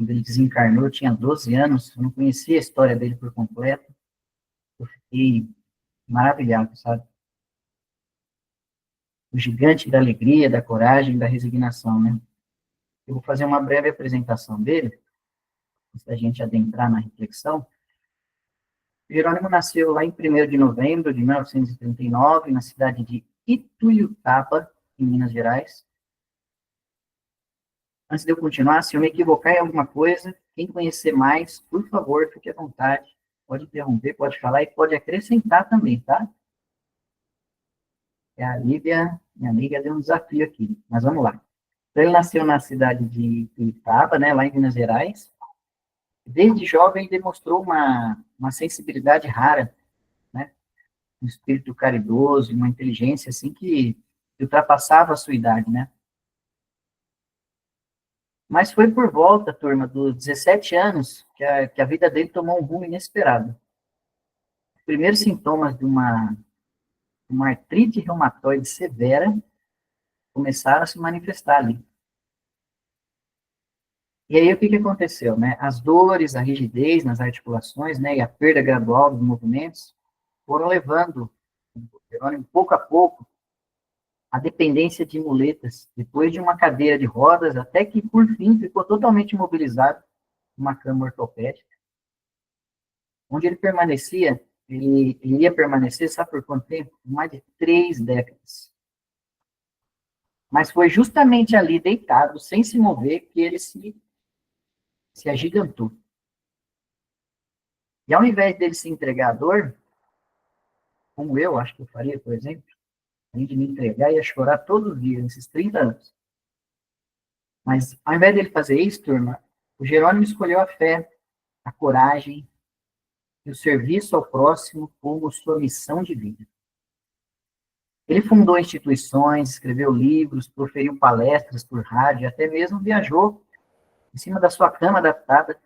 quando ele desencarnou, eu tinha 12 anos, eu não conhecia a história dele por completo. Eu fiquei maravilhado, sabe? O gigante da alegria, da coragem, da resignação, né? Eu vou fazer uma breve apresentação dele, antes da gente adentrar na reflexão. Jerônimo nasceu lá em 1º de novembro de 1939, na cidade de Ituiutaba, em Minas Gerais. Antes de eu continuar, se eu me equivocar em alguma coisa, quem conhecer mais, por favor, fique à vontade. Pode interromper, pode falar e pode acrescentar também, tá? A Lívia, minha amiga, deu um desafio aqui, mas vamos lá. Então, ele nasceu na cidade de Ituiutaba, né, lá em Minas Gerais. Desde jovem, demonstrou uma sensibilidade rara, né? Um espírito caridoso, uma inteligência, assim, que ultrapassava a sua idade, né? Mas foi por volta, turma, dos 17 anos, que a vida dele tomou um rumo inesperado. Os primeiros sintomas de uma artrite reumatoide severa começaram a se manifestar ali. E aí, o que aconteceu, né? As dores, a rigidez nas articulações, né, e a perda gradual dos movimentos foram levando o Jerônimo, pouco a pouco, a dependência de muletas, depois de uma cadeira de rodas, até que, por fim, ficou totalmente imobilizado numa cama ortopédica, onde ele permanecia, ele iria permanecer, sabe por quanto tempo? Mais de 3 décadas. Mas foi justamente ali, deitado, sem se mover, que ele se agigantou. E ao invés dele se entregar à dor, como eu acho que eu faria, por exemplo, além de me entregar, ia chorar todos os dias, nesses 30 anos. Mas, ao invés dele fazer isso, turma, o Jerônimo escolheu a fé, a coragem e o serviço ao próximo como sua missão de vida. Ele fundou instituições, escreveu livros, proferiu palestras por rádio, até mesmo viajou em cima da sua cama adaptada,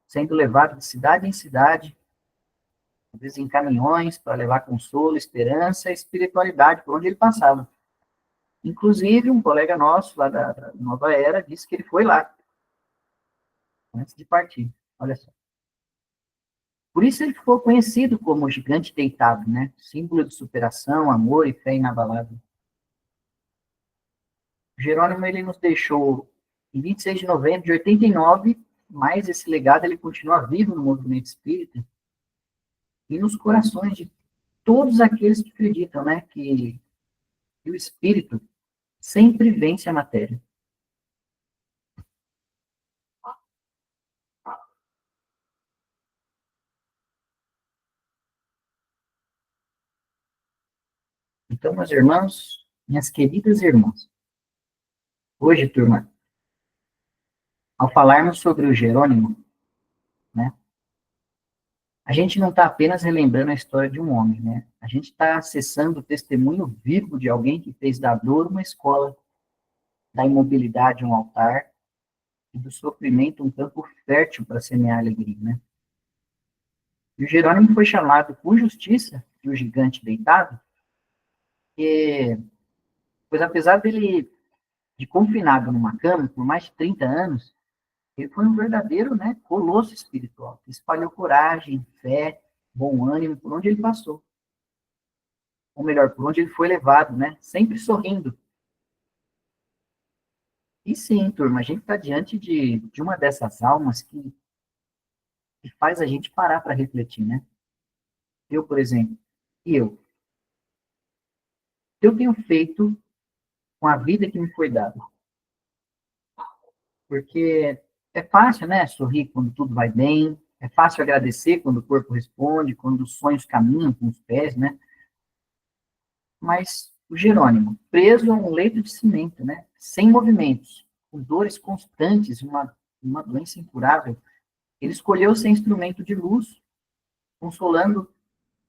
sendo levado de cidade em cidade, às vezes em caminhões, para levar consolo, esperança e espiritualidade por onde ele passava. Inclusive, um colega nosso, lá da Nova Era, disse que ele foi lá, antes de partir. Olha só. Por isso ele ficou conhecido como o gigante deitado, né? Símbolo de superação, amor e fé inabalável. O Jerônimo, ele nos deixou em 26 de novembro de 89, mas esse legado ele continua vivo no movimento espírita e nos corações de todos aqueles que acreditam, né? Que o espírito sempre vence a matéria. Então, meus irmãos, minhas queridas irmãs, hoje, turma, ao falarmos sobre o Jerônimo, né, a gente não está apenas relembrando a história de um homem, né? A gente está acessando o testemunho vivo de alguém que fez da dor uma escola, da imobilidade um altar e do sofrimento um campo fértil para semear alegria, né? E o Jerônimo foi chamado por justiça de o gigante deitado, porque, pois apesar dele de confinado numa cama por mais de 30 anos, ele foi um verdadeiro, né, colosso espiritual, que espalhou coragem, fé, bom ânimo por onde ele passou. Ou melhor, por onde ele foi levado, né, sempre sorrindo. E sim, turma, a gente está diante de uma dessas almas que faz a gente parar para refletir, né? Eu, por exemplo, eu tenho feito com a vida que me foi dada? Porque é fácil, né, sorrir quando tudo vai bem, é fácil agradecer quando o corpo responde, quando os sonhos caminham com os pés, né? Mas o Jerônimo, preso a um leito de cimento, né, sem movimentos, com dores constantes, uma doença incurável, ele escolheu ser instrumento de luz, consolando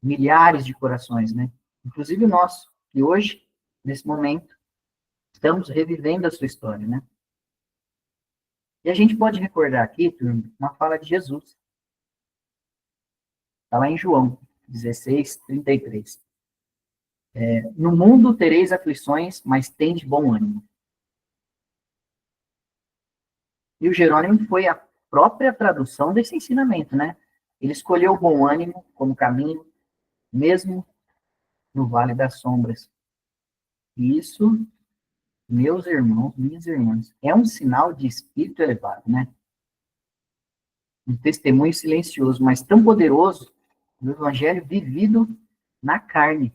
milhares de corações, né? Inclusive o nosso, que hoje, nesse momento, estamos revivendo a sua história, né? E a gente pode recordar aqui, turma, uma fala de Jesus. Está lá em João 16, 33. No mundo tereis aflições, mas tende bom ânimo. E o Jerônimo foi própria tradução desse ensinamento, né? Ele escolheu o bom ânimo como caminho, mesmo no vale das sombras. E isso, meus irmãos, minhas irmãs, é um sinal de espírito elevado, né? Um testemunho silencioso, mas tão poderoso do evangelho vivido na carne.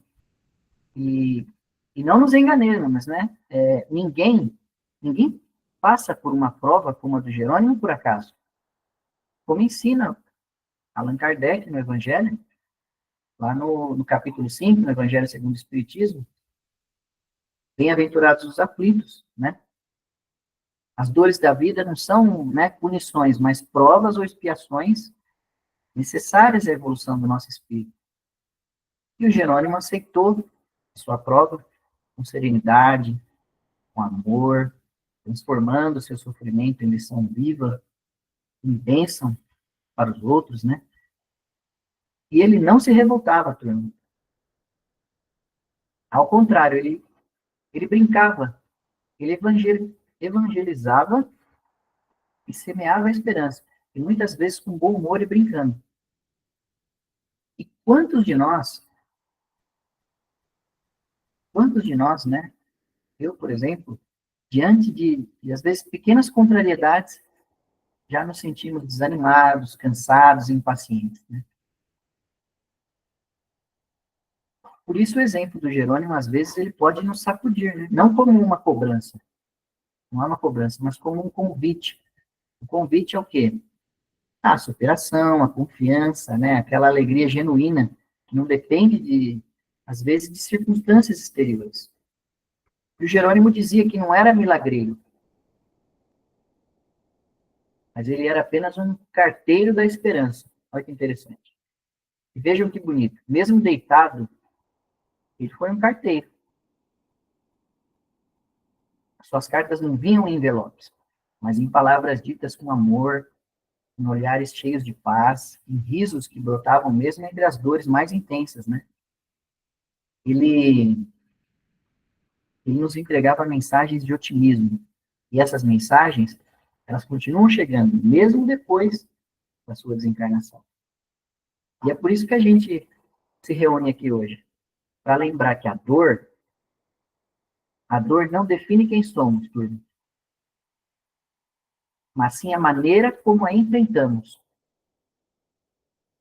E, e não nos enganemos, né? Ninguém passa por uma prova como a do Jerônimo por acaso. Como ensina Allan Kardec no Evangelho, lá no capítulo 5, no Evangelho segundo o Espiritismo, bem-aventurados os aflitos, né? As dores da vida não são, né, punições, mas provas ou expiações necessárias à evolução do nosso espírito. E o Jerônimo aceitou a sua prova com serenidade, com amor, transformando seu sofrimento em lição viva, em bênção para os outros, né? E ele não se revoltava, turma. Ao contrário, ele brincava, ele evangelizava e semeava a esperança, e muitas vezes com bom humor e brincando. E quantos de nós, né? Eu, por exemplo, diante de às vezes, pequenas contrariedades, já nos sentimos desanimados, cansados, impacientes, né? Por isso, o exemplo do Jerônimo, às vezes, ele pode nos sacudir, né? Não como uma cobrança, não é uma cobrança, mas como um convite. O convite é o quê? A superação, a confiança, né? Aquela alegria genuína, que não depende às vezes, de circunstâncias exteriores. E o Jerônimo dizia que não era milagreiro, mas ele era apenas um carteiro da esperança. Olha que interessante. E vejam que bonito. Mesmo deitado, ele foi um carteiro. Suas cartas não vinham em envelopes, mas em palavras ditas com amor, em olhares cheios de paz, em risos que brotavam mesmo entre as dores mais intensas, né? Ele, ele nos entregava mensagens de otimismo. E essas mensagens, elas continuam chegando, mesmo depois da sua desencarnação. E é por isso que a gente se reúne aqui hoje, para lembrar que a dor não define quem somos, turma, mas sim a maneira como a enfrentamos.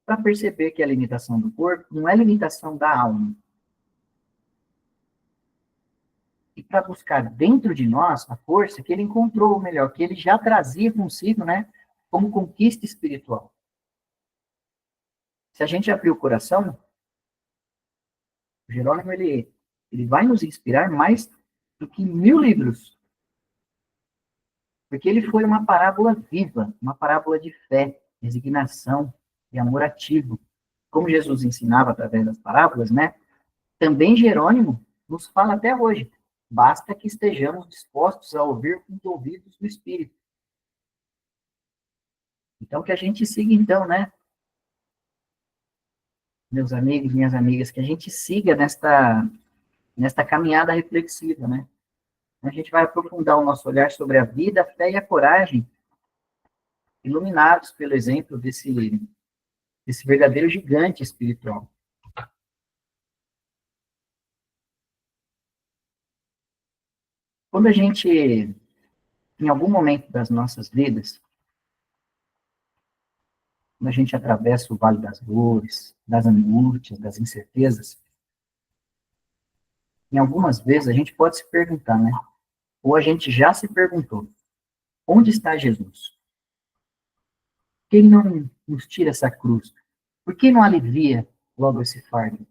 Para perceber que a limitação do corpo não é limitação da alma. E para buscar dentro de nós a força que ele encontrou, ou melhor, que ele já trazia consigo, né, como conquista espiritual. Se a gente abrir o coração, o Jerônimo, ele vai nos inspirar mais do que 1000 livros. Porque ele foi uma parábola viva, uma parábola de fé, resignação e amor ativo. Como Jesus ensinava através das parábolas, né? Também Jerônimo nos fala até hoje. Basta que estejamos dispostos a ouvir com os ouvidos do Espírito. Então, que a gente siga, então, né? Meus amigos, minhas amigas, que a gente siga nesta caminhada reflexiva, né? A gente vai aprofundar o nosso olhar sobre a vida, a fé e a coragem, iluminados pelo exemplo desse verdadeiro gigante espiritual. Quando a gente, em algum momento das nossas vidas, quando a gente atravessa o vale das dores, das angústias, das incertezas, em algumas vezes a gente pode se perguntar, né? Ou a gente já se perguntou, onde está Jesus? Por que ele não nos tira essa cruz? Por que não alivia logo esse fardo?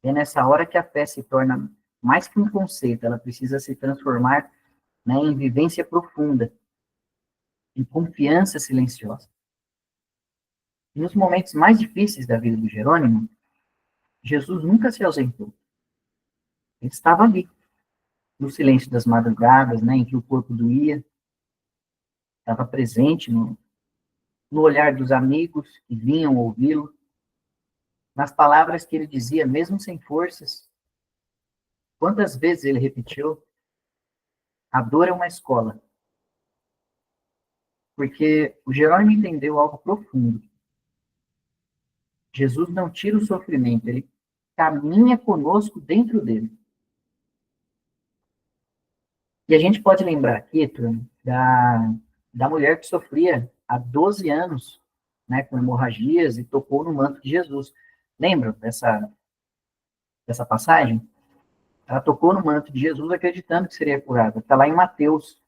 É nessa hora que a fé se torna mais que um conceito, ela precisa se transformar, né, em vivência profunda, em confiança silenciosa. E nos momentos mais difíceis da vida do Jerônimo, Jesus nunca se ausentou. Ele estava ali, no silêncio das madrugadas, né, em que o corpo doía, estava presente no olhar dos amigos que vinham ouvi-lo, nas palavras que ele dizia, mesmo sem forças. Quantas vezes ele repetiu: a dor é uma escola. Porque o Jerônimo entendeu algo profundo. Jesus não tira o sofrimento, ele caminha conosco dentro dele. E a gente pode lembrar aqui, turma, da mulher que sofria há 12 anos, né, com hemorragias e tocou no manto de Jesus. Lembram dessa passagem? Ela tocou no manto de Jesus acreditando que seria curada. Está lá em Mateus,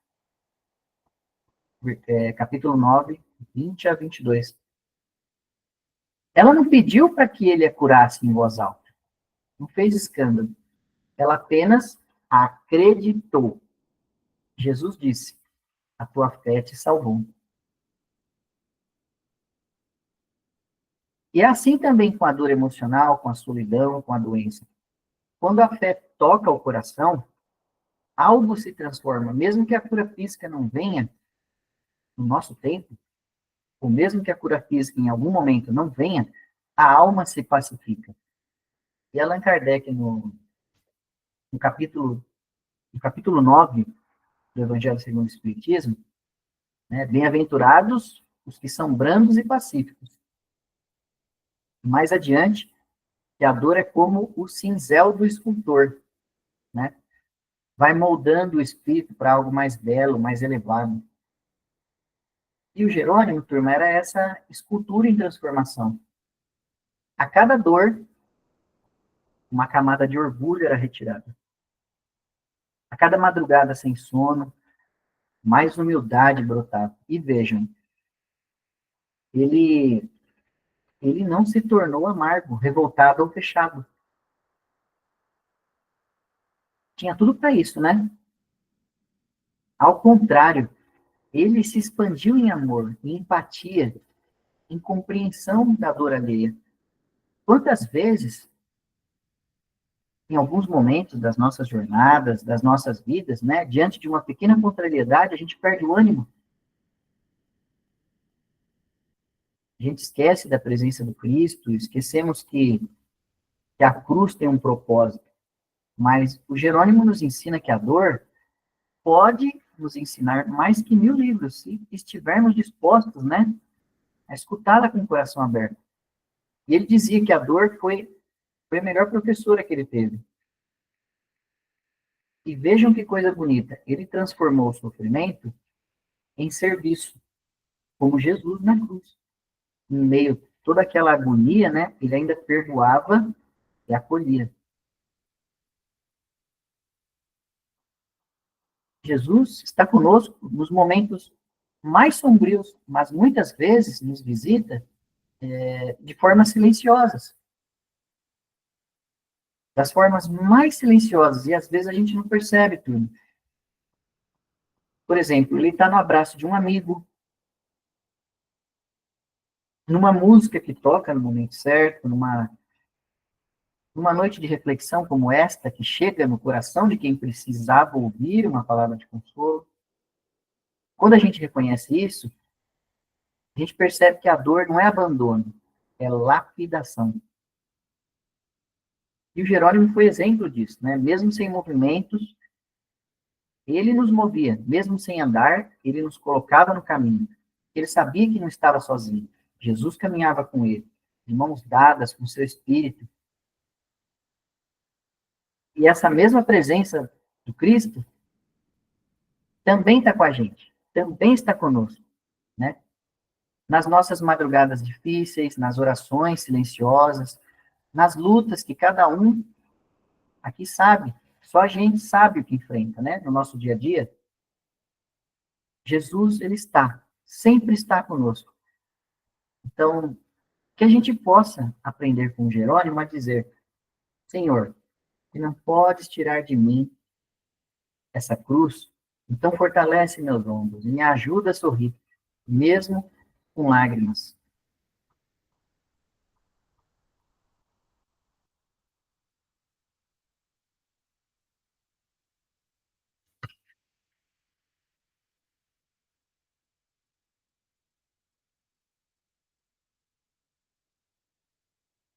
capítulo 9, 20 a 22. Ela não pediu para que ele a curasse em voz alta. Não fez escândalo. Ela apenas acreditou. Jesus disse, a tua fé te salvou. E é assim também com a dor emocional, com a solidão, com a doença. Quando a fé toca o coração, algo se transforma. Mesmo que a cura física não venha no nosso tempo, ou mesmo que a cura física em algum momento não venha, a alma se pacifica. E Allan Kardec, no capítulo, no capítulo 9 do Evangelho segundo o Espiritismo, né, bem-aventurados os que são brandos e pacíficos. Mais adiante, que a dor é como o cinzel do escultor, né? Vai moldando o espírito para algo mais belo, mais elevado. E o Jerônimo, turma, era essa escultura em transformação. A cada dor, uma camada de orgulho era retirada. A cada madrugada sem sono, mais humildade brotava. E vejam, ele, ele não se tornou amargo, revoltado ou fechado. Tinha tudo para isso, né? Ao contrário, ele se expandiu em amor, em empatia, em compreensão da dor alheia. Quantas vezes, em alguns momentos das nossas jornadas, das nossas vidas, né, diante de uma pequena contrariedade, a gente perde o ânimo. A gente esquece da presença do Cristo, esquecemos que a cruz tem um propósito. Mas o Jerônimo nos ensina que a dor pode nos ensinar mais que 1000 livros, se estivermos dispostos, né, a escutá-la com o coração aberto. E ele dizia que a dor foi a melhor professora que ele teve. E vejam que coisa bonita, ele transformou o sofrimento em serviço, como Jesus na cruz. Em meio a toda aquela agonia, né, ele ainda perdoava e acolhia. Jesus está conosco nos momentos mais sombrios, mas muitas vezes nos visita de formas silenciosas, das formas mais silenciosas, e às vezes a gente não percebe tudo. Por exemplo, ele está no abraço de um amigo, numa música que toca no momento certo, numa noite de reflexão como esta, que chega no coração de quem precisava ouvir uma palavra de consolo. Quando a gente reconhece isso, a gente percebe que a dor não é abandono, é lapidação. E o Jerônimo foi exemplo disso, né? Mesmo sem movimentos, ele nos movia. Mesmo sem andar, ele nos colocava no caminho. Ele sabia que não estava sozinho. Jesus caminhava com ele, de mãos dadas com seu espírito. E essa mesma presença do Cristo também está com a gente, também está conosco, né? Nas nossas madrugadas difíceis, nas orações silenciosas, nas lutas que cada um aqui sabe, só a gente sabe o que enfrenta, né? No nosso dia a dia, Jesus, ele está, sempre está conosco. Então, que a gente possa aprender com Jerônimo a dizer, Senhor, que não podes tirar de mim essa cruz, então fortalece meus ombros e me ajuda a sorrir, mesmo com lágrimas.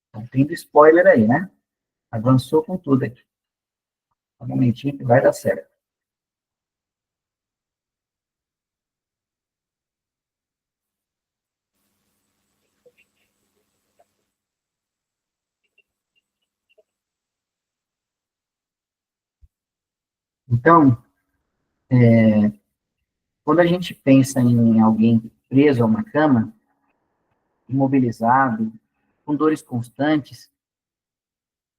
Então, tendo spoiler aí, né? Avançou com tudo aqui. Um momentinho que vai dar certo. Então, quando a gente pensa em alguém preso a uma cama, imobilizado, com dores constantes,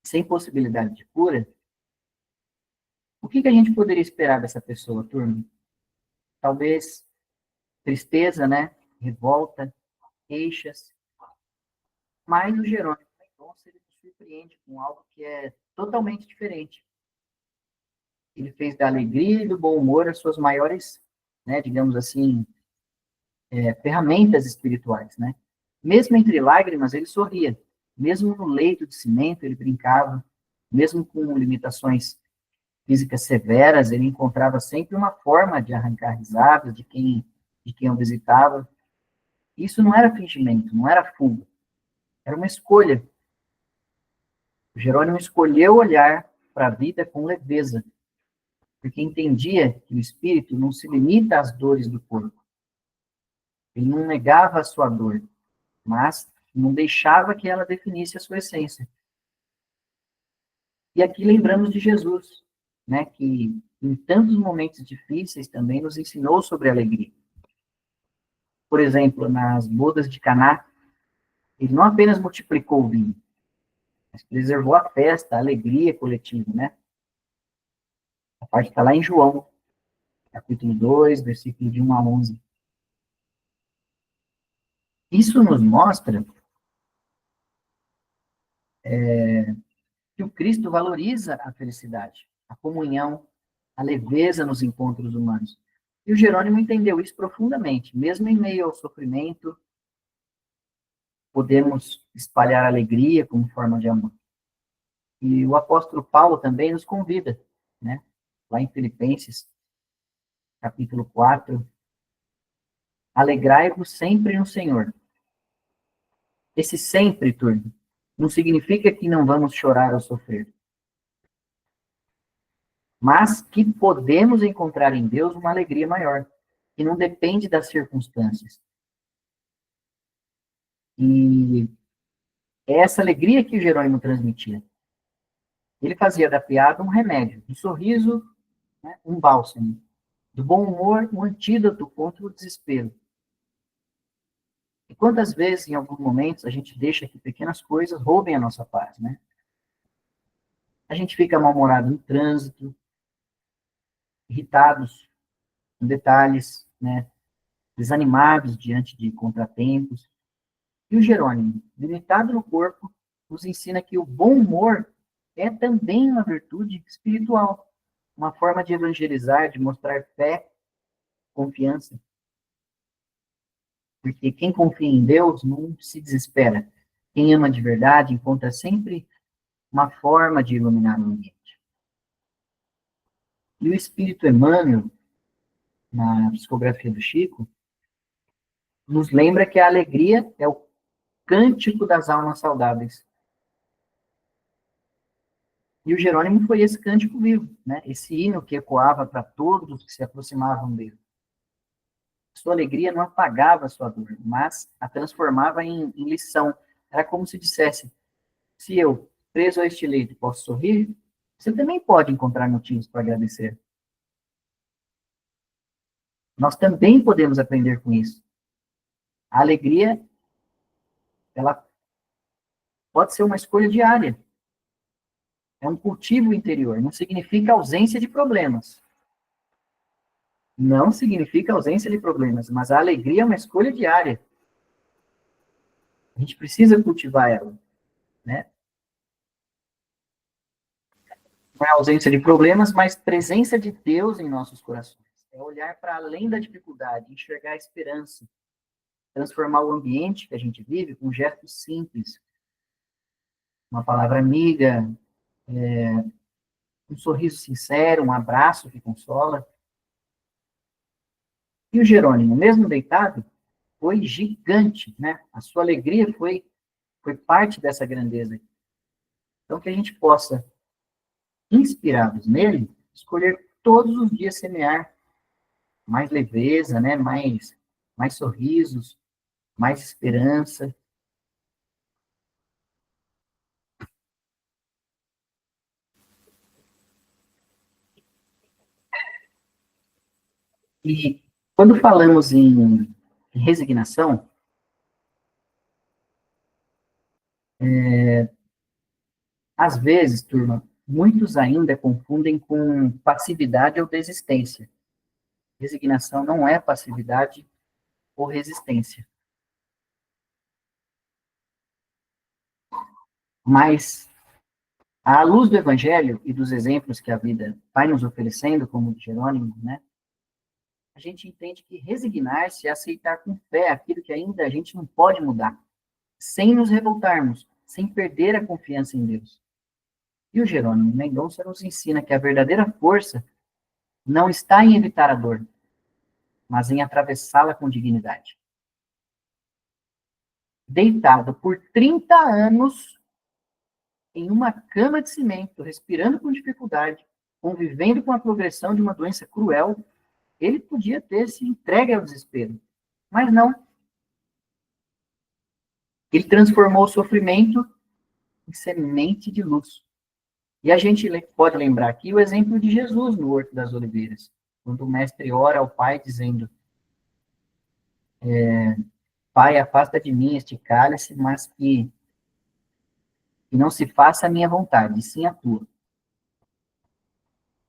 sem possibilidade de cura, o que a gente poderia esperar dessa pessoa, turma? Talvez tristeza, né? Revolta, queixas, mas o Jerônimo Mendonça, ele nos surpreende com algo que é totalmente diferente. Ele fez da alegria e do bom humor as suas maiores, né, digamos assim, ferramentas espirituais, né? Mesmo entre lágrimas, ele sorria. Mesmo no leito de cimento, ele brincava. Mesmo com limitações físicas severas, ele encontrava sempre uma forma de arrancar risadas de quem o visitava. Isso não era fingimento, não era fuga, era uma escolha. O Jerônimo escolheu olhar para a vida com leveza, porque entendia que o espírito não se limita às dores do corpo. Ele não negava a sua dor, mas não deixava que ela definisse a sua essência. E aqui lembramos de Jesus, né, que em tantos momentos difíceis também nos ensinou sobre a alegria. Por exemplo, nas bodas de Caná, ele não apenas multiplicou o vinho, mas preservou a festa, a alegria coletiva, né? A parte está lá em João, capítulo 2, versículo de 1 a 11. Isso nos mostra que o Cristo valoriza a felicidade, a comunhão, a leveza nos encontros humanos. E o Jerônimo entendeu isso profundamente. Mesmo em meio ao sofrimento, podemos espalhar alegria como forma de amor. E o apóstolo Paulo também nos convida, né? Lá em Filipenses, capítulo 4, alegrai-vos sempre no Senhor. Esse sempre, turma, não significa que não vamos chorar ou sofrer, mas que podemos encontrar em Deus uma alegria maior, que não depende das circunstâncias. E é essa alegria que o Jerônimo transmitia. Ele fazia da piada um remédio, do sorriso, né, um bálsamo, do bom humor, um antídoto contra o desespero. E quantas vezes, em alguns momentos, a gente deixa que pequenas coisas roubem a nossa paz, né? A gente fica mal-humorado no trânsito, irritados com detalhes, né? Desanimados diante de contratempos. E o Jerônimo, limitado no corpo, nos ensina que o bom humor é também uma virtude espiritual, uma forma de evangelizar, de mostrar fé, confiança. Porque quem confia em Deus não se desespera. Quem ama de verdade encontra sempre uma forma de iluminar o ambiente. E o Espírito Emmanuel, na psicografia do Chico, nos lembra que a alegria é o cântico das almas saudáveis. E o Jerônimo foi esse cântico vivo, né? Esse hino que ecoava para todos que se aproximavam dele. Sua alegria não apagava a sua dor, mas a transformava em lição. Era como se dissesse, se eu, preso a este leito, posso sorrir, você também pode encontrar motivos para agradecer. Nós também podemos aprender com isso. A alegria, ela pode ser uma escolha diária. É um cultivo interior. Não significa ausência de problemas. Não significa ausência de problemas, mas a alegria é uma escolha diária. A gente precisa cultivar ela, né? Não é ausência de problemas, mas presença de Deus em nossos corações. É olhar para além da dificuldade, enxergar a esperança, transformar o ambiente que a gente vive com gestos simples, uma palavra amiga, um sorriso sincero, um abraço que consola. E o Jerônimo, mesmo deitado, foi gigante, né? A sua alegria foi parte dessa grandeza. Então, que a gente possa, inspirados nele, escolher todos os dias semear mais leveza, né? Mais sorrisos, mais esperança. E quando falamos em resignação, às vezes, turma, muitos ainda confundem com passividade ou desistência. Resignação não é passividade ou resistência. Mas, à luz do Evangelho e dos exemplos que a vida vai nos oferecendo, como o de Jerônimo, né, a gente entende que resignar-se é aceitar com fé aquilo que ainda a gente não pode mudar, sem nos revoltarmos, sem perder a confiança em Deus. E o Jerônimo Mendonça nos ensina que a verdadeira força não está em evitar a dor, mas em atravessá-la com dignidade. Deitado por 30 anos em uma cama de cimento, respirando com dificuldade, convivendo com a progressão de uma doença cruel, ele podia ter se entregue ao desespero. Mas não. Ele transformou o sofrimento em semente de luz. E a gente pode lembrar aqui o exemplo de Jesus no Horto das Oliveiras, quando o mestre ora ao Pai dizendo: Pai, afasta de mim este cálice, mas que não se faça a minha vontade, e sim a tua.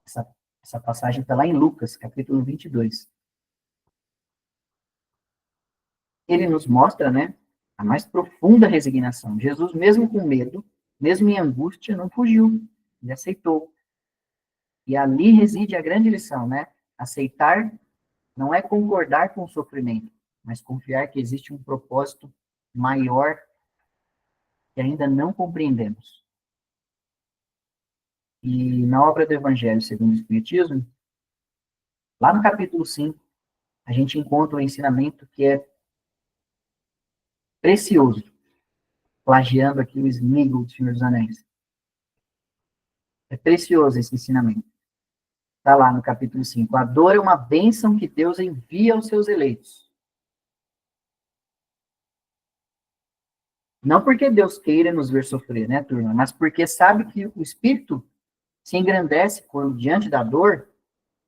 Essa, essa passagem está lá em Lucas, capítulo 22. Ele nos mostra, né, a mais profunda resignação. Jesus, mesmo com medo, mesmo em angústia, não fugiu, ele aceitou. E ali reside a grande lição, né? Aceitar não é concordar com o sofrimento, mas confiar que existe um propósito maior que ainda não compreendemos. E na obra do Evangelho segundo o Espiritismo, lá no capítulo 5, a gente encontra um ensinamento que é precioso, plagiando aqui o Sméagol do Senhor dos Anéis. É precioso esse ensinamento. Está lá no capítulo 5. A dor é uma bênção que Deus envia aos seus eleitos. Não porque Deus queira nos ver sofrer, né, turma? Mas porque sabe que o espírito se engrandece quando, diante da dor,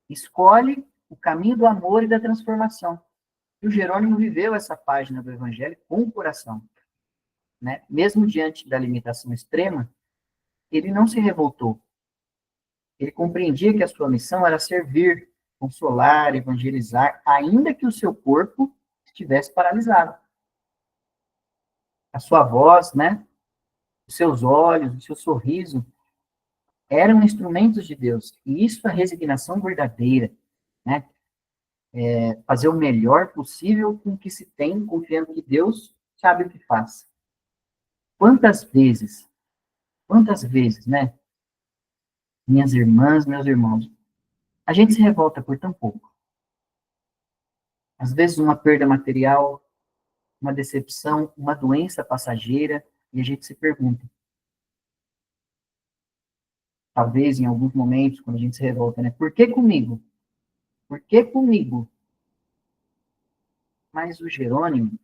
escolhe o caminho do amor e da transformação. E o Jerônimo viveu essa página do Evangelho com o coração. Né? Mesmo diante da limitação extrema, ele não se revoltou. Ele compreendia que a sua missão era servir, consolar, evangelizar, ainda que o seu corpo estivesse paralisado. A sua voz, né? Os seus olhos, o seu sorriso eram instrumentos de Deus. E isso é resignação verdadeira, né? Fazer o melhor possível com o que se tem, confiando que Deus sabe o que faz. Quantas vezes, né? Minhas irmãs, meus irmãos, a gente se revolta por tão pouco. Às vezes uma perda material, uma decepção, uma doença passageira, e a gente se pergunta, talvez em alguns momentos, quando a gente se revolta, né? Por que comigo? Por que comigo? Mas o Jerônimo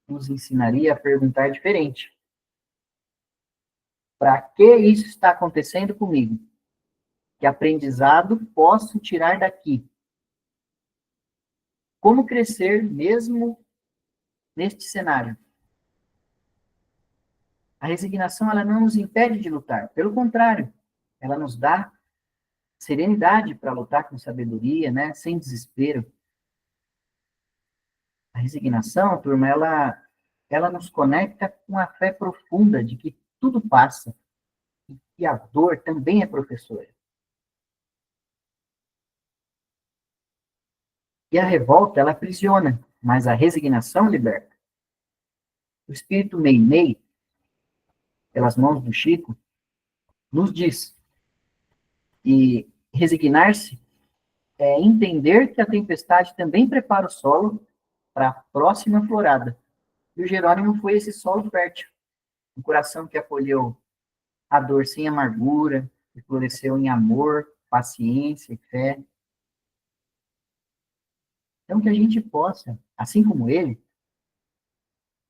nos ensinaria a perguntar diferente. Para que isso está acontecendo comigo? Que aprendizado posso tirar daqui? Como crescer mesmo neste cenário? A resignação, ela não nos impede de lutar. Pelo contrário, ela nos dá serenidade para lutar com sabedoria, né? Sem desespero. A resignação, turma, ela nos conecta com a fé profunda de que tudo passa e que a dor também é professora. E a revolta, ela aprisiona, mas a resignação liberta. O espírito Meimei, pelas mãos do Chico, nos diz que resignar-se é entender que a tempestade também prepara o solo para a próxima florada. E o Jerônimo foi esse solo fértil, um coração que acolheu a dor sem amargura, que floresceu em amor, paciência e fé. Então, que a gente possa, assim como ele,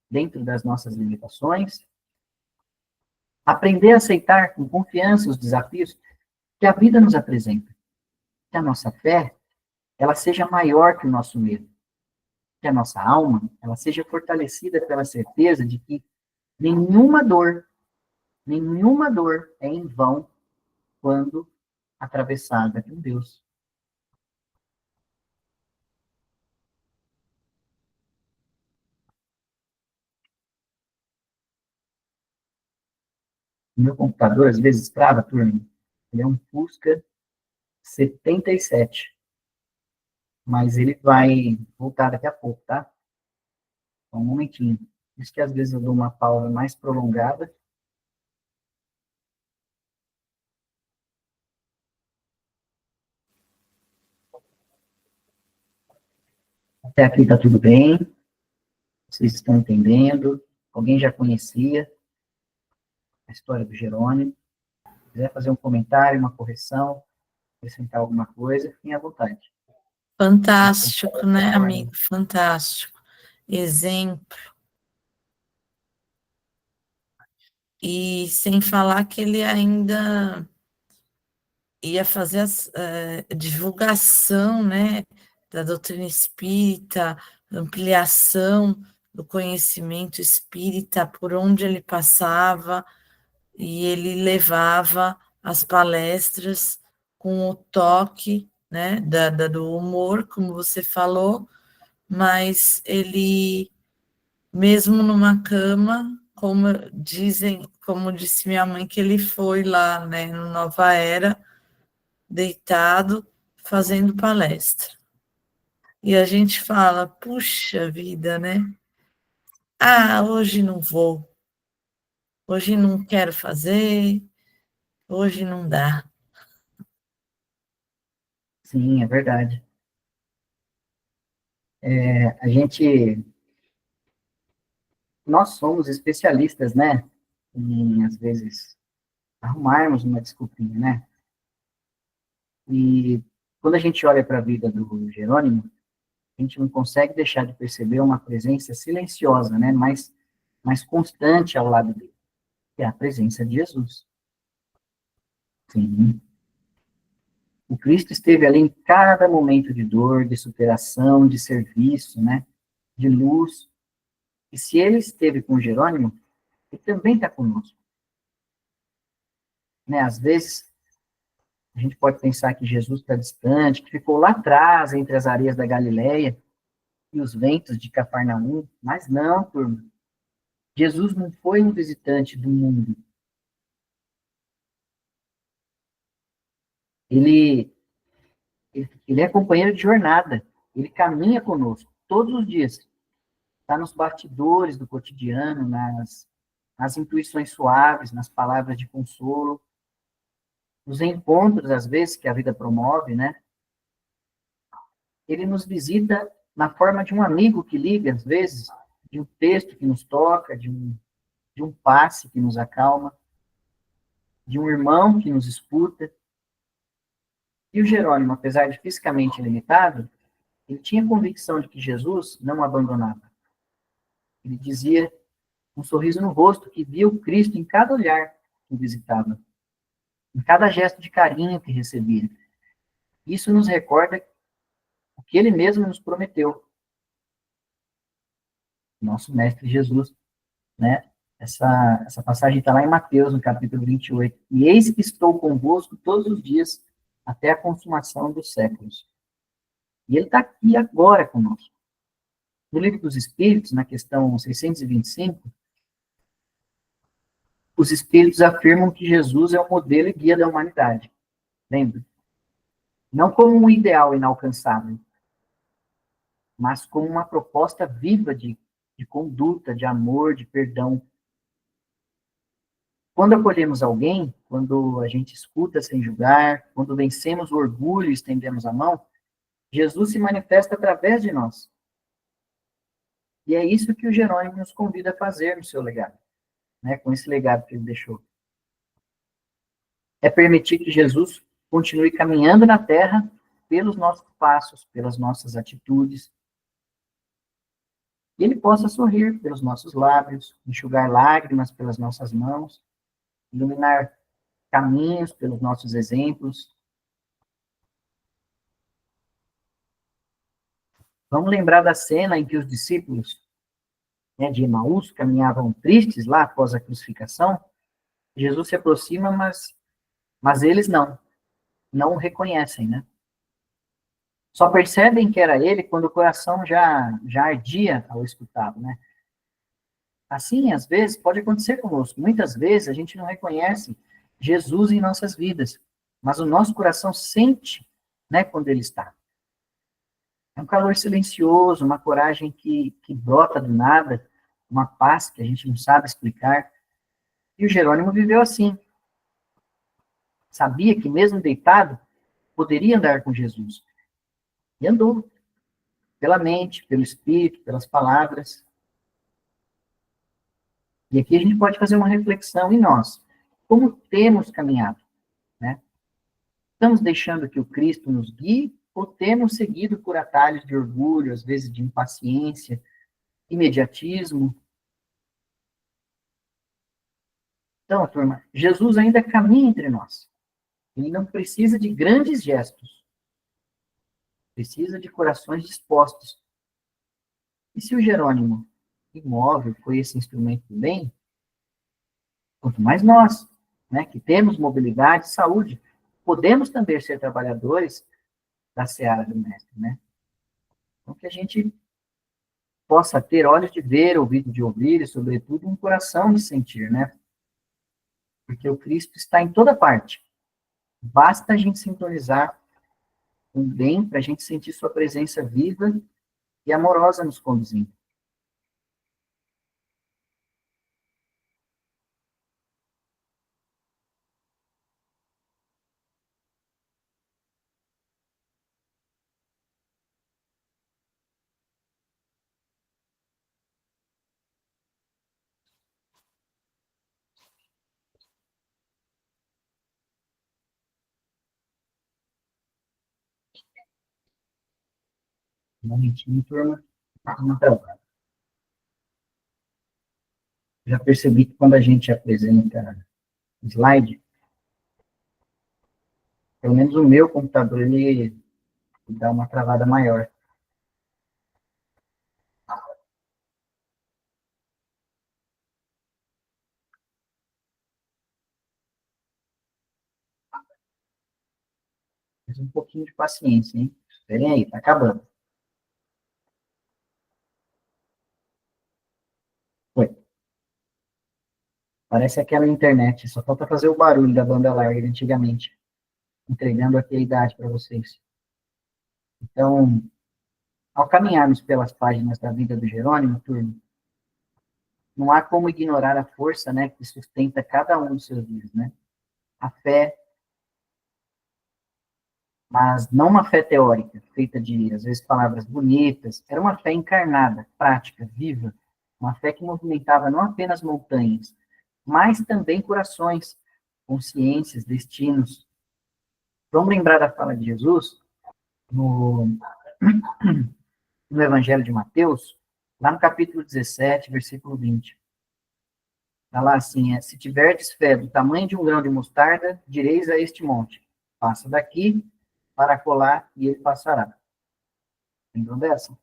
dentro das nossas limitações, aprender a aceitar com confiança os desafios que a vida nos apresenta. Que a nossa fé ela seja maior que o nosso medo. Que a nossa alma, ela seja fortalecida pela certeza de que nenhuma dor é em vão quando atravessada por Deus. O meu computador, às vezes, trava, turma. Ele é um Fusca 77, mas ele vai voltar daqui a pouco, tá? Só um momentinho. Por isso que às vezes eu dou uma pausa mais prolongada. Até aqui está tudo bem. Vocês estão entendendo. Alguém já conhecia a história do Jerônimo? Se quiser fazer um comentário, uma correção, acrescentar alguma coisa, fiquem à vontade. Fantástico, né, amigo? Fantástico. Exemplo. E sem falar que ele ainda ia fazer a divulgação, né, da doutrina espírita, ampliação do conhecimento espírita por onde ele passava, e ele levava as palestras com o toque, né, do humor, como você falou, mas ele, mesmo numa cama, como disse minha mãe, que ele foi lá, né, no Nova Era, deitado, fazendo palestra. E a gente fala, puxa vida, né? Ah, hoje não vou, hoje não quero fazer, hoje não dá. Sim, é verdade. A gente, nós somos especialistas, né? Em, às vezes, arrumarmos uma desculpinha, né? E quando a gente olha para a vida do Jerônimo, a gente não consegue deixar de perceber uma presença silenciosa, né? Mais constante ao lado dele, que é a presença de Jesus. Sim. O Cristo esteve ali em cada momento de dor, de superação, de serviço, né? De luz. E se ele esteve com Jerônimo, ele também está conosco. Né? Às vezes, a gente pode pensar que Jesus está distante, que ficou lá atrás, entre as areias da Galileia e os ventos de Cafarnaum. Mas não, turma. Jesus não foi um visitante do mundo. Ele, ele é companheiro de jornada. Ele caminha conosco todos os dias. Está nos bastidores do cotidiano, nas intuições suaves, nas palavras de consolo, nos encontros, às vezes, que a vida promove, né? Ele nos visita na forma de um amigo que liga, às vezes, de um texto que nos toca, de um passe que nos acalma, de um irmão que nos escuta. E o Jerônimo, apesar de fisicamente limitado, ele tinha convicção de que Jesus não o abandonava. Ele dizia, um sorriso no rosto, que via o Cristo em cada olhar que o visitava, em cada gesto de carinho que recebia. Isso nos recorda o que ele mesmo nos prometeu. Nosso Mestre Jesus, né? Essa passagem está lá em Mateus, no capítulo 28. E eis que estou convosco todos os dias, até a consumação dos séculos. E ele está aqui agora conosco. No Livro dos Espíritos, na questão 625, os Espíritos afirmam que Jesus é o modelo e guia da humanidade. Lembra? Não como um ideal inalcançável, mas como uma proposta viva de conduta, de amor, de perdão. Quando acolhemos alguém, quando a gente escuta sem julgar, quando vencemos o orgulho e estendemos a mão, Jesus se manifesta através de nós. E é isso que o Jerônimo nos convida a fazer no seu legado, né, com esse legado que ele deixou. É permitir que Jesus continue caminhando na terra pelos nossos passos, pelas nossas atitudes, e ele possa sorrir pelos nossos lábios, enxugar lágrimas pelas nossas mãos, iluminar caminhos pelos nossos exemplos. Vamos lembrar da cena em que os discípulos, né, de Emaús caminhavam tristes lá após a crucificação. Jesus se aproxima, mas eles não o reconhecem, né? Só percebem que era ele quando o coração já ardia ao escutá-lo, né? Assim, às vezes, pode acontecer conosco. Muitas vezes a gente não reconhece Jesus em nossas vidas, mas o nosso coração sente, né, quando ele está. É um calor silencioso, uma coragem que brota do nada, uma paz que a gente não sabe explicar. E o Jerônimo viveu assim. Sabia que mesmo deitado, poderia andar com Jesus. E andou, pela mente, pelo espírito, pelas palavras. E aqui a gente pode fazer uma reflexão em nós. Como temos caminhado, né? Estamos deixando que o Cristo nos guie ou temos seguido por atalhos de orgulho, às vezes de impaciência, imediatismo? Então, turma, Jesus ainda caminha entre nós. Ele não precisa de grandes gestos. Precisa de corações dispostos. E se o Jerônimo, imóvel, foi esse instrumento do bem, quanto mais nós, né, que temos mobilidade e saúde, podemos também ser trabalhadores da seara do mestre, né? Então, que a gente possa ter olhos de ver, ouvido de ouvir e, sobretudo, um coração de sentir, né? Porque o Cristo está em toda parte. Basta a gente sintonizar com o bem para a gente sentir sua presença viva e amorosa nos conduzindo. Um momentinho, turma. Então, já percebi que quando a gente apresenta slide, pelo menos o meu computador, ele dá uma travada maior. Mas um pouquinho de paciência, hein? Esperem aí, tá acabando. Foi. Parece aquela internet, só falta fazer o barulho da banda larga de antigamente, entregando aqui a idade para vocês. Então, ao caminharmos pelas páginas da vida do Jerônimo, turma, não há como ignorar a força, né, que sustenta cada um dos seus dias, né? A fé, mas não uma fé teórica, feita de, às vezes, palavras bonitas, era uma fé encarnada, prática, viva, uma fé que movimentava não apenas montanhas, mas também corações, consciências, destinos. Vamos lembrar da fala de Jesus no, no Evangelho de Mateus, lá no capítulo 17, versículo 20. Está lá assim, se tiverdes fé do tamanho de um grão de mostarda, direis a este monte, passa daqui para colar e ele passará. Lembrou dessa?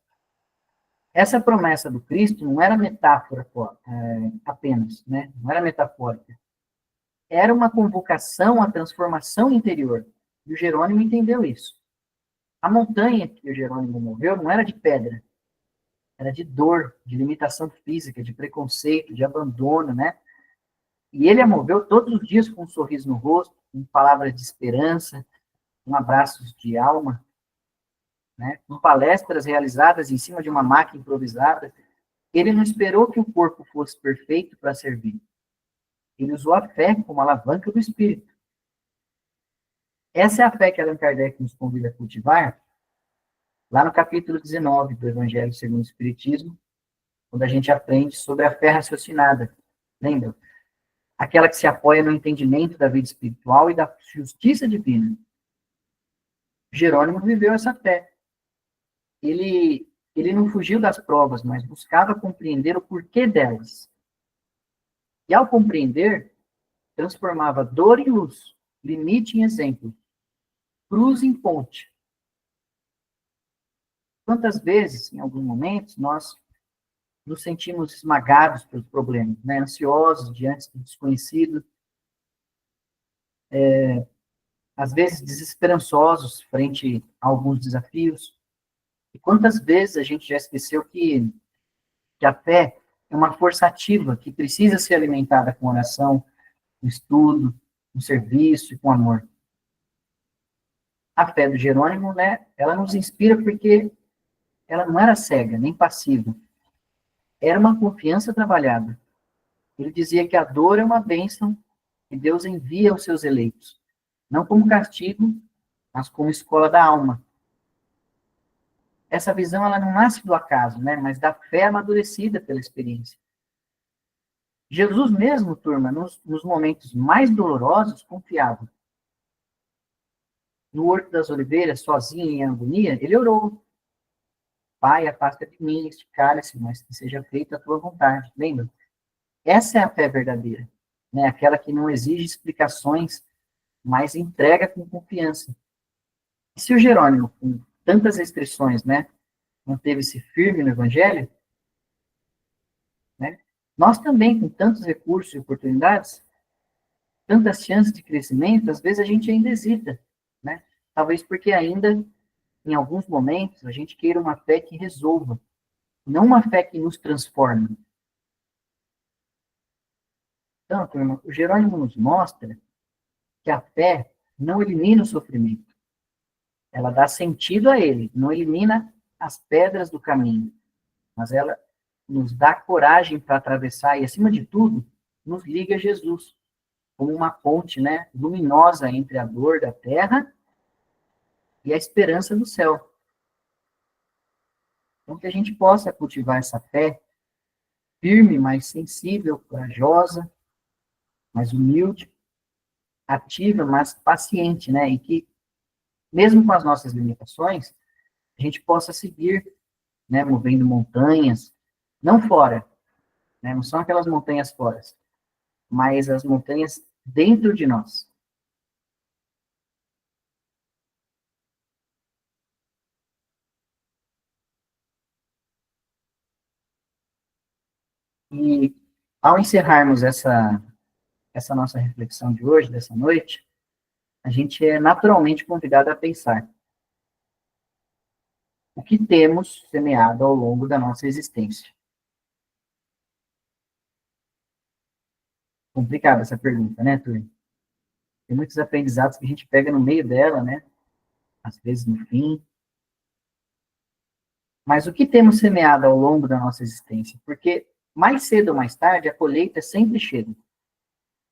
Essa promessa do Cristo não era metáfora apenas, né? Não era metafórica. Era uma convocação à transformação interior. E o Jerônimo entendeu isso. A montanha que o Jerônimo moveu não era de pedra, era de dor, de limitação física, de preconceito, de abandono, né? E ele a moveu todos os dias com um sorriso no rosto, com palavras de esperança, com abraços de alma, né? Com palestras realizadas em cima de uma máquina improvisada. Ele não esperou que o corpo fosse perfeito para servir. Ele usou a fé como alavanca do espírito. Essa é a fé que Allan Kardec nos convida a cultivar, lá no capítulo 19 do Evangelho segundo o Espiritismo, quando a gente aprende sobre a fé raciocinada. Lembra? Aquela que se apoia no entendimento da vida espiritual e da justiça divina. Jerônimo viveu essa fé. Ele não fugiu das provas, mas buscava compreender o porquê delas. E ao compreender, transformava dor em luz, limite em exemplo, cruz em ponte. Quantas vezes, em alguns momentos, nós nos sentimos esmagados pelos problemas, né? Ansiosos diante do desconhecido, às vezes desesperançosos frente a alguns desafios. E quantas vezes a gente já esqueceu que a fé é uma força ativa que precisa ser alimentada com oração, com estudo, com serviço e com amor. A fé do Jerônimo, né, ela nos inspira porque ela não era cega, nem passiva. Era uma confiança trabalhada. Ele dizia que a dor é uma bênção que Deus envia aos seus eleitos, não como castigo, mas como escola da alma. Essa visão, ela não nasce do acaso, né, mas da fé amadurecida pela experiência. Jesus mesmo, turma, nos momentos mais dolorosos, confiava. No Horto das Oliveiras, sozinho em agonia, ele orou. Pai, afasta de mim este cálice, mas que seja feita a tua vontade. Lembra? Essa é a fé verdadeira, né? Aquela que não exige explicações, mas entrega com confiança. E se o Jerônimo, com tantas restrições, né, manteve-se firme no Evangelho, né, nós também, com tantos recursos e oportunidades, tantas chances de crescimento, às vezes a gente ainda hesita, né? Talvez porque ainda, em alguns momentos, a gente queira uma fé que resolva, não uma fé que nos transforme. Então, turma, o Jerônimo nos mostra que a fé não elimina o sofrimento. Ela dá sentido a ele, não elimina as pedras do caminho, mas ela nos dá coragem para atravessar e, acima de tudo, nos liga a Jesus, como uma ponte, né, luminosa entre a dor da terra e a esperança do céu. Então, que a gente possa cultivar essa fé firme, mais sensível, corajosa, mais humilde, ativa, mas paciente, né? E que, mesmo com as nossas limitações, a gente possa seguir, né, movendo montanhas, não fora, né? Não são aquelas montanhas fora, mas as montanhas dentro de nós. E, ao encerrarmos essa nossa reflexão de hoje, dessa noite, a gente é naturalmente convidado a pensar o que temos semeado ao longo da nossa existência. Complicada essa pergunta, né, Túlio? Tem muitos aprendizados que a gente pega no meio dela, né? Às vezes no fim. Mas o que temos semeado ao longo da nossa existência? Porque mais cedo ou mais tarde a colheita sempre chega.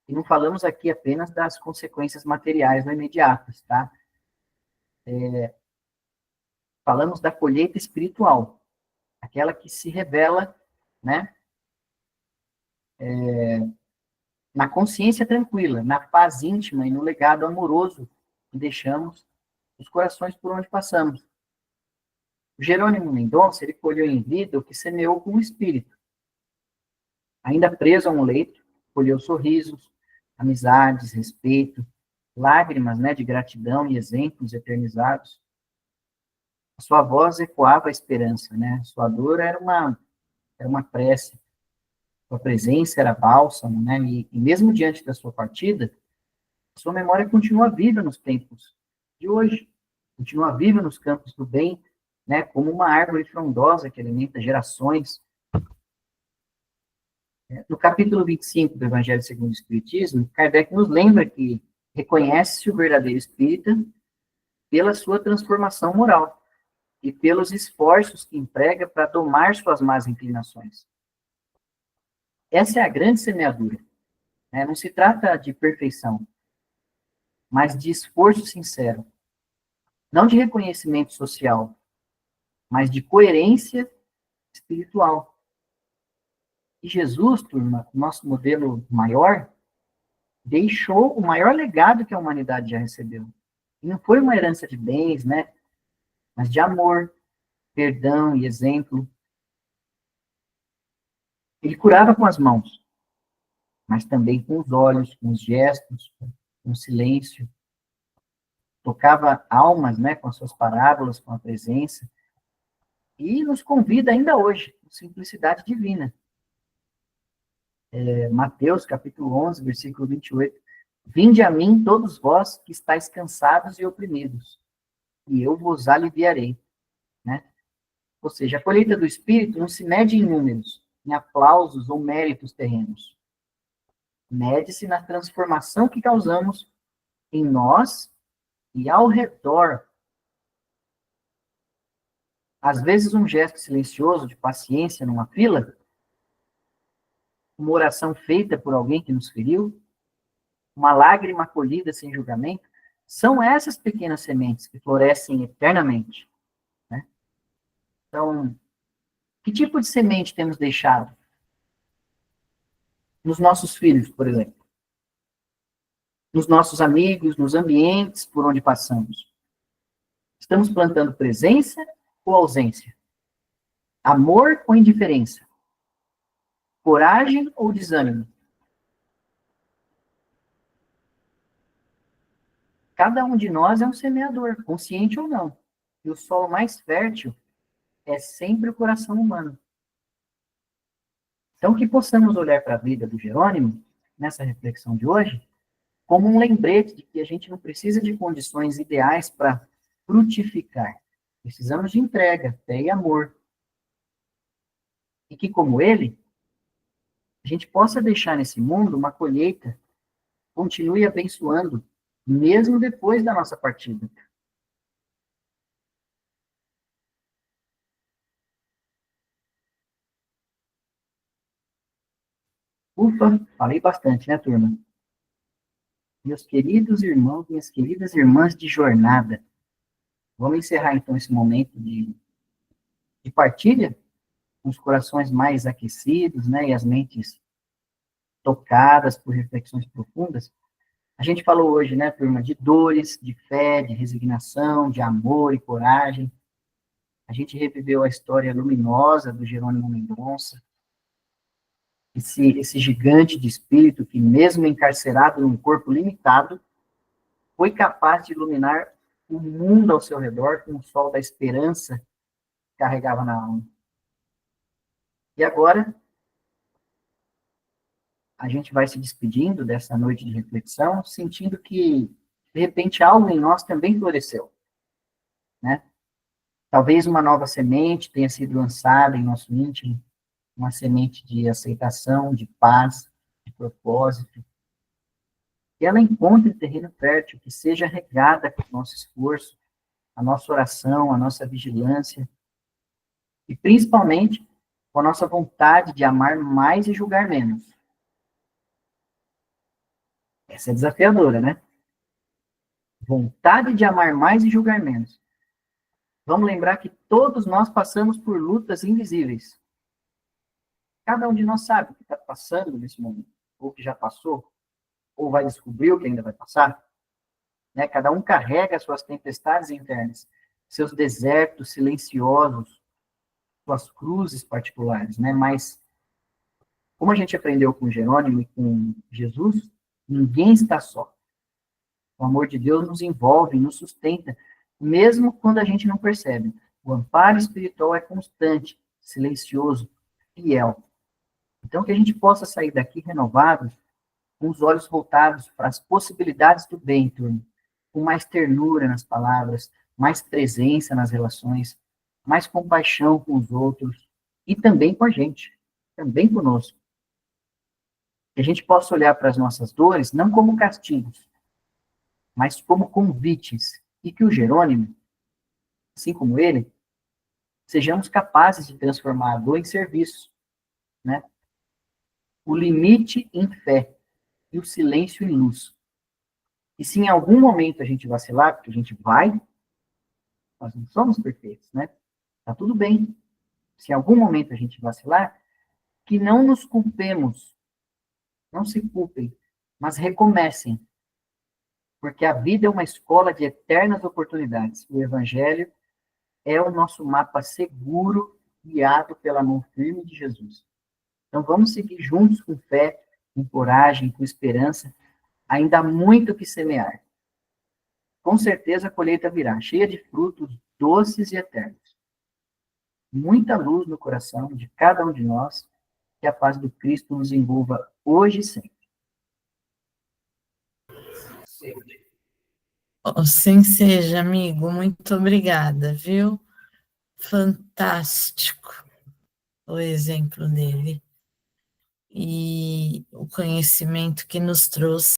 E não falamos aqui apenas das consequências materiais ou imediatas, tá? Falamos da colheita espiritual, aquela que se revela, né, na consciência tranquila, na paz íntima e no legado amoroso que deixamos nos corações por onde passamos. O Jerônimo Mendonça, ele colheu em vida o que semeou com o espírito. Ainda preso a um leito, colheu sorrisos, amizades, respeito, lágrimas, né, de gratidão e exemplos eternizados. A sua voz ecoava a esperança, né? Sua dor era uma prece. Sua presença era bálsamo, né? E mesmo diante da sua partida, sua memória continua viva nos tempos de hoje, continua viva nos campos do bem, né? Como uma árvore frondosa que alimenta gerações. No capítulo 25 do Evangelho segundo o Espiritismo, Kardec nos lembra que reconhece-se o verdadeiro espírita pela sua transformação moral e pelos esforços que emprega para domar suas más inclinações. Essa é a grande semeadura, né? Não se trata de perfeição, mas de esforço sincero. Não de reconhecimento social, mas de coerência espiritual. E Jesus, turma, nosso modelo maior, deixou o maior legado que a humanidade já recebeu. E não foi uma herança de bens, né? Mas de amor, perdão e exemplo. Ele curava com as mãos, mas também com os olhos, com os gestos, com o silêncio. Tocava almas, né, com as suas parábolas, com a presença. E nos convida ainda hoje, com simplicidade divina. Mateus, capítulo 11, versículo 28. Vinde a mim, todos vós que estáis cansados e oprimidos, e eu vos aliviarei. Né? Ou seja, a colheita do Espírito não se mede em números, em aplausos ou méritos terrenos. Mede-se na transformação que causamos em nós e ao redor. Às vezes, um gesto silencioso de paciência numa fila, uma oração feita por alguém que nos feriu, uma lágrima acolhida sem julgamento, são essas pequenas sementes que florescem eternamente. Né? Então, que tipo de semente temos deixado? Nos nossos filhos, por exemplo. Nos nossos amigos, nos ambientes por onde passamos. Estamos plantando presença ou ausência? Amor ou indiferença? Coragem ou desânimo? Cada um de nós é um semeador, consciente ou não. E o solo mais fértil é sempre o coração humano. Então, que possamos olhar para a vida do Jerônimo, nessa reflexão de hoje, como um lembrete de que a gente não precisa de condições ideais para frutificar. Precisamos de entrega, fé e amor. E que, como ele, a gente possa deixar nesse mundo uma colheita, continue abençoando, mesmo depois da nossa partida. Ufa, falei bastante, né, turma? Meus queridos irmãos, minhas queridas irmãs de jornada, vamos encerrar então esse momento de partilha, com os corações mais aquecidos, né, e as mentes tocadas por reflexões profundas. A gente falou hoje, né, turma, de dores, de fé, de resignação, de amor e coragem. A gente reviveu a história luminosa do Jerônimo Mendonça, esse gigante de espírito que, mesmo encarcerado num corpo limitado, foi capaz de iluminar o mundo ao seu redor com o sol da esperança que carregava na alma. E agora, a gente vai se despedindo dessa noite de reflexão, sentindo que, de repente, algo em nós também floresceu, né? Talvez uma nova semente tenha sido lançada em nosso íntimo, uma semente de aceitação, de paz, de propósito. Que ela encontre terreno fértil, que seja regada com o nosso esforço, a nossa oração, a nossa vigilância, e principalmente com a nossa vontade de amar mais e julgar menos. Essa é desafiadora, né? Vontade de amar mais e julgar menos. Vamos lembrar que todos nós passamos por lutas invisíveis. Cada um de nós sabe o que está passando nesse momento, ou que já passou, ou vai descobrir o que ainda vai passar. Né? Cada um carrega suas tempestades internas, seus desertos silenciosos, suas cruzes particulares, né? Mas, como a gente aprendeu com Jerônimo e com Jesus, ninguém está só. O amor de Deus nos envolve, nos sustenta, mesmo quando a gente não percebe. O amparo espiritual é constante, silencioso, fiel. Então, que a gente possa sair daqui renovado, com os olhos voltados para as possibilidades do bem, turma, com mais ternura nas palavras, mais presença nas relações, mais compaixão com os outros e também com a gente, também conosco. Que a gente possa olhar para as nossas dores não como castigos, mas como convites, e que o Jerônimo, assim como ele, sejamos capazes de transformar a dor em serviço, né? O limite em fé e o silêncio em luz. E se em algum momento a gente vacilar, porque a gente vai, nós não somos perfeitos, né? Tá tudo bem. Se em algum momento a gente vacilar, que não nos culpemos, não se culpem, mas recomecem. Porque a vida é uma escola de eternas oportunidades. O Evangelho é o nosso mapa seguro, guiado pela mão firme de Jesus. Então vamos seguir juntos com fé, com coragem, com esperança. Ainda há muito que semear. Com certeza a colheita virá, cheia de frutos doces e eternos. muita luz no coração de cada um de nós, que a paz do Cristo nos envolva hoje e sempre. Assim seja, amigo. Muito obrigada, viu? Fantástico o exemplo dele e o conhecimento que nos trouxe.